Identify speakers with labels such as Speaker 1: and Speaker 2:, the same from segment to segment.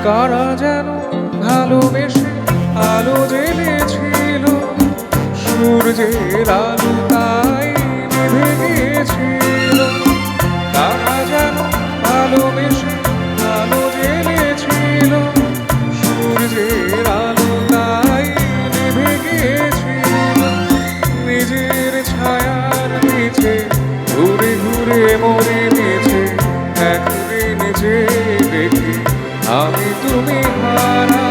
Speaker 1: কারা যেন ভালোবেসে আলো জ্বেলেছিল, সূর্যের আলো তাই নিভে গিয়েছিল। কারা যেন ভালোবেসে আলো জ্বেলেছিল, সূর্যের আলো তাই নিভে গিয়েছিল। নিজের ছায়ার নিচে ঘুরে ঘুরে মরে নিচে একদিন যে দেখি আমি তুমি হারা,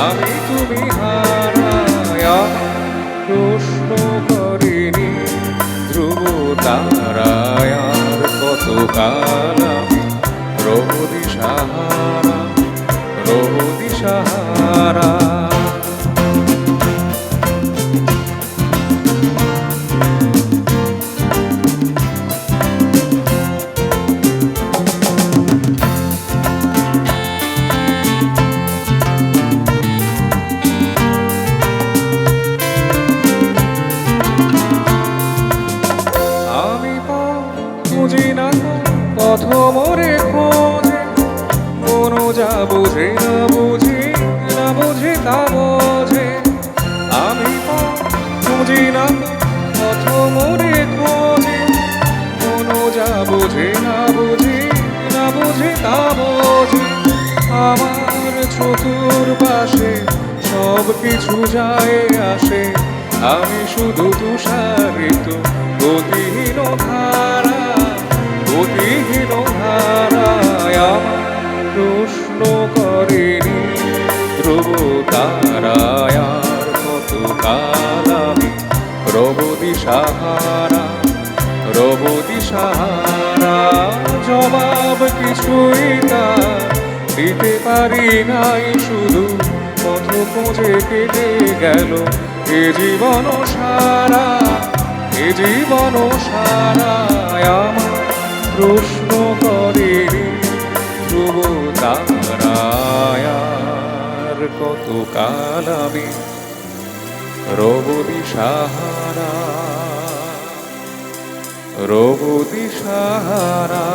Speaker 1: আমি তুমি হারা। প্রশ্ন করিনি ধ্রুব তারায় আর কত কাল আমি রব দিশাহারা, রব দিশাহারা। খুঁজি না পথ মোরে খোঁজে, কোনো যা বোঝে না বুঝি না বুঝি তা বোঝে। আমি খুঁজি না পথ মোরে খোঁজে, কোনো যা বোঝে না বুঝি না বুঝি তা বোঝে। আমার চতুর্পাশে সব কিছু যায় আসে, আমি শুধু তুষারিত গতিহীন ধারা, গতিহীন ধারায়। আমার প্রশ্ন করেনি ধ্রুব তারায় আর কত কাল আমি রব দিশাহারা, রব দিশাহারা। জবাব কিছুই তা দিতে পারি নাই, শুধু পথ খুঁজে কেটে গেল এ জীবন সারা, এ জীবন সারা। আমার প্রশ্ন করেনি ধ্রুব তারায় আর কত কাল আমি রব দিশাহারা, রব দিশাহারা।